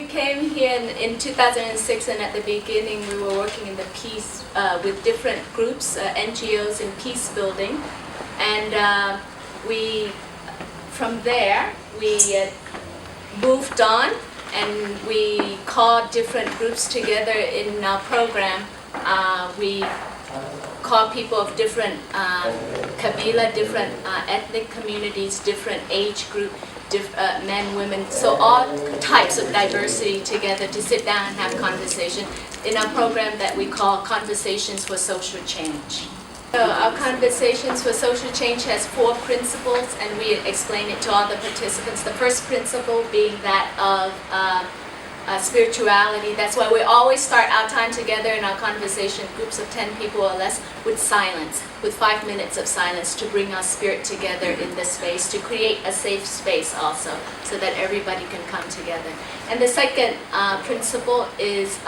We came here in 2006, and at the beginning we were working in the peace with different groups, NGOs in peace building, and from there we moved on, and we called different groups together in our program. We call people of different kabila, different ethnic communities, different age group, men, women, so all types of diversity together to sit down and have conversation in our program that we call Conversations for Social Change. So our Conversations for Social Change has 4 principles, and we explain it to all the participants. The first principle being that of spirituality. That's why we always start our time together in our conversation, groups of 10 people or less, with silence, with 5 minutes of silence to bring our spirit together in this space, to create a safe space also, so that everybody can come together. And the second principle is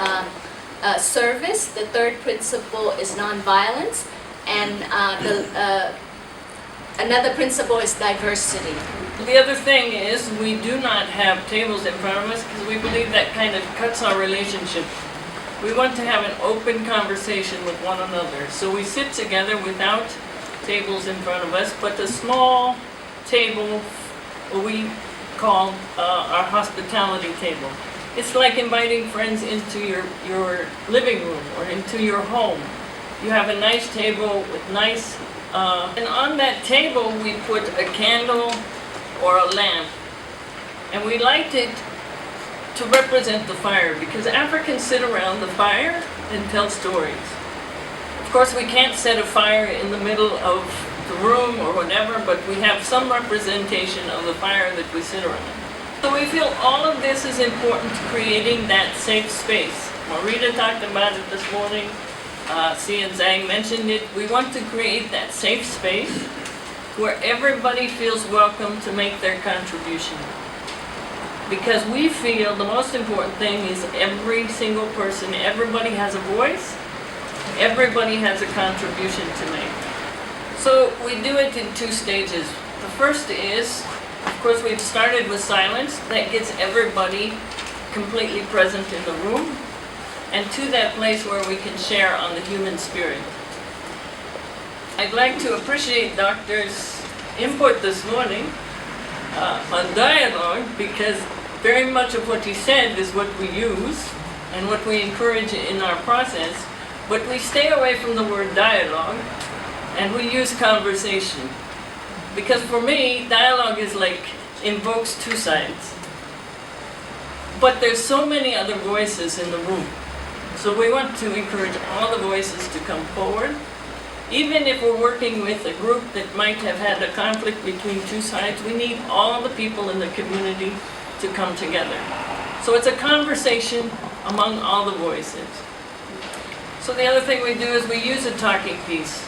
service. The third principle is nonviolence. And another principle is diversity. The other thing is we do not have tables in front of us because we believe that kind of cuts our relationship. We want to have an open conversation with one another. So we sit together without tables in front of us, but a small table, what we call our hospitality table. It's like inviting friends into your living room or into your home. You have a nice table with nice, and on that table we put a candle or a lamp, and we light it to represent the fire, because Africans sit around the fire and tell stories. Of course, we can't set a fire in the middle of the room or whatever, but we have some representation of the fire that we sit around. So we feel all of this is important to creating that safe space. Marita talked about it this morning. Sia and Zhang mentioned it. We want to create that safe space where everybody feels welcome to make their contribution. Because we feel the most important thing is every single person, everybody has a voice, everybody has a contribution to make. So we do it in 2 stages. The first is, of course, we've started with silence. That gets everybody completely present in the room, and to that place where we can share on the human spirit. I'd like to appreciate Doctor's input this morning on dialogue, because very much of what he said is what we use and what we encourage in our process, but we stay away from the word dialogue and we use conversation. Because for me, dialogue is like invokes 2 sides. But there's so many other voices in the room. So we want to encourage all the voices to come forward. Even if we're working with a group that might have had a conflict between 2 sides, we need all the people in the community to come together. So it's a conversation among all the voices. So the other thing we do is we use a talking piece,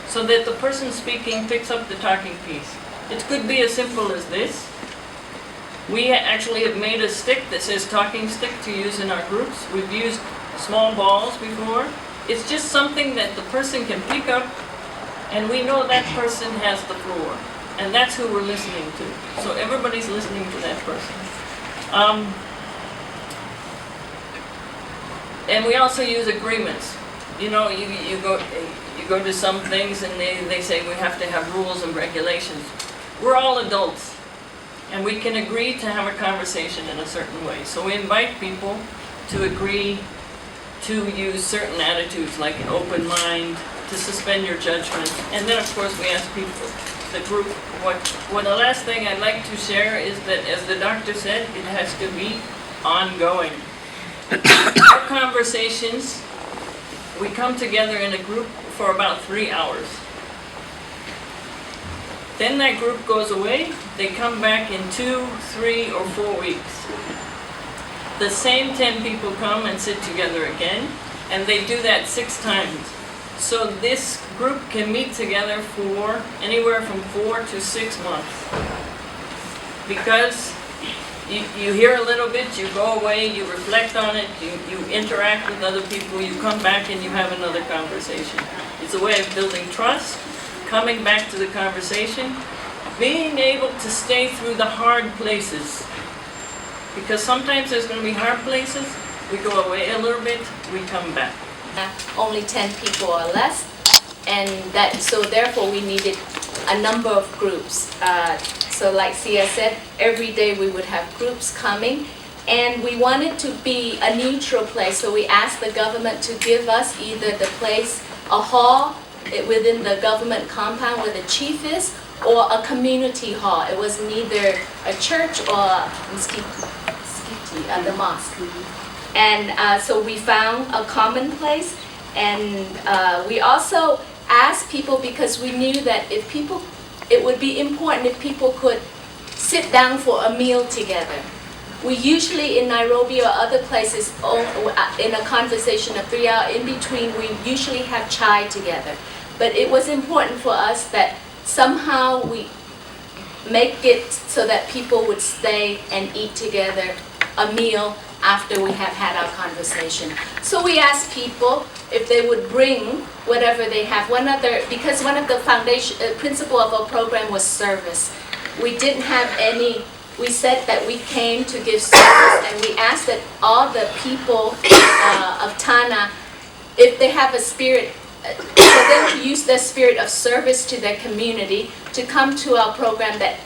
so that the person speaking picks up the talking piece. It could be as simple as this. We actually have made a stick that says talking stick to use in our groups. We've used small balls before. It's just something that the person can pick up, and we know that person has the floor, and that's who we're listening to. So everybody's listening to that person. And we also use agreements. You know, you go to some things and they say we have to have rules and regulations. We're all adults, and we can agree to have a conversation in a certain way. So we invite people to agree to use certain attitudes, like an open mind, to suspend your judgment. And then, of course, we ask people, the group, what the last thing I'd like to share is that, as the doctor said, it has to be ongoing. Our conversations, we come together in a group for about 3 hours. Then that group goes away. They come back in 2, 3, or 4 weeks. The same 10 people come and sit together again, and they do that 6 times. So this group can meet together for anywhere from 4 to 6 months. Because you hear a little bit, you go away, you reflect on it, you interact with other people, you come back and you have another conversation. It's a way of building trust, coming back to the conversation, being able to stay through the hard places. Because sometimes there's going to be hard places, we go away a little bit, we come back. Only 10 people or less, and so therefore we needed a number of groups. So like Sia said, every day we would have groups coming, and we wanted to be a neutral place, so we asked the government to give us either the place, a hall within the government compound where the chief is, or a community hall. It was neither a church or a mosquito, the mosque. And so we found a common place, and we also asked people, because we knew that it would be important if people could sit down for a meal together. We usually in Nairobi or other places, in a conversation of 3 hours in between, we usually have chai together. But it was important for us that somehow we make it so that people would stay and eat together a meal after we have had our conversation. So we asked people if they would bring whatever they have. Because one of the foundation principle of our program was service. We didn't have any. We said that we came to give service, and we asked that all the people of Tana, if they have a spirit, for them to use their spirit of service to their community, to come to our program that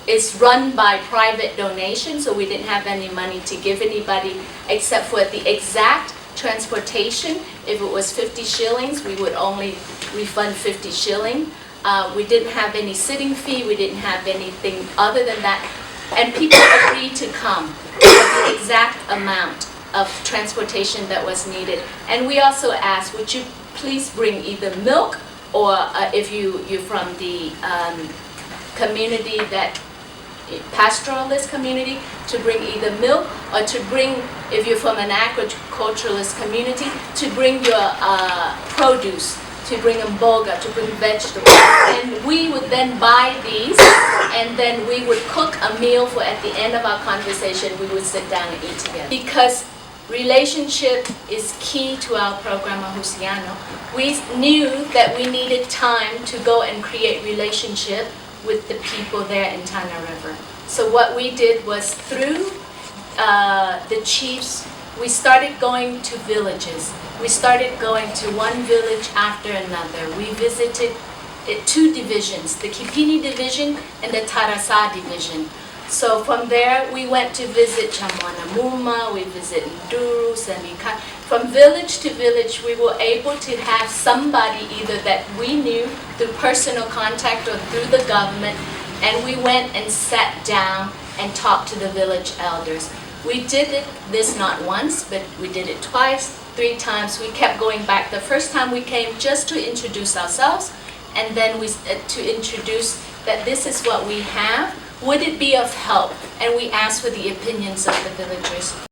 is run by private donation, so we didn't have any money to give anybody except for the exact transportation. If it was 50 shillings, we would only refund 50 shilling. We didn't have any sitting fee, we didn't have anything other than that. And people agreed to come for the exact amount of transportation that was needed. And we also asked, would you please bring either milk, or if you're from the community pastoralist community, to bring either milk, or to bring, if you're from an agriculturalist community, to bring your produce, to bring mboga, to bring vegetables. And we would then buy these, and then we would cook a meal for at the end of our conversation, we would sit down and eat together. Because relationship is key to our program, Mahusiano. We knew that we needed time to go and create relationship with the people there in Tana River. So what we did was, through the chiefs, we started going to villages. We started going to one village after another. We visited 2 divisions, the Kipini division and the Tarasa division. So from there, we went to visit Chamwanamuma, we visited Nduru, Semika. From village to village, we were able to have somebody either that we knew through personal contact or through the government, and we went and sat down and talked to the village elders. We did this not once, but we did it twice, 3 times. We kept going back. The first time we came just to introduce ourselves, and then to introduce that this is what we have. Would it be of help? And we asked for the opinions of the villagers.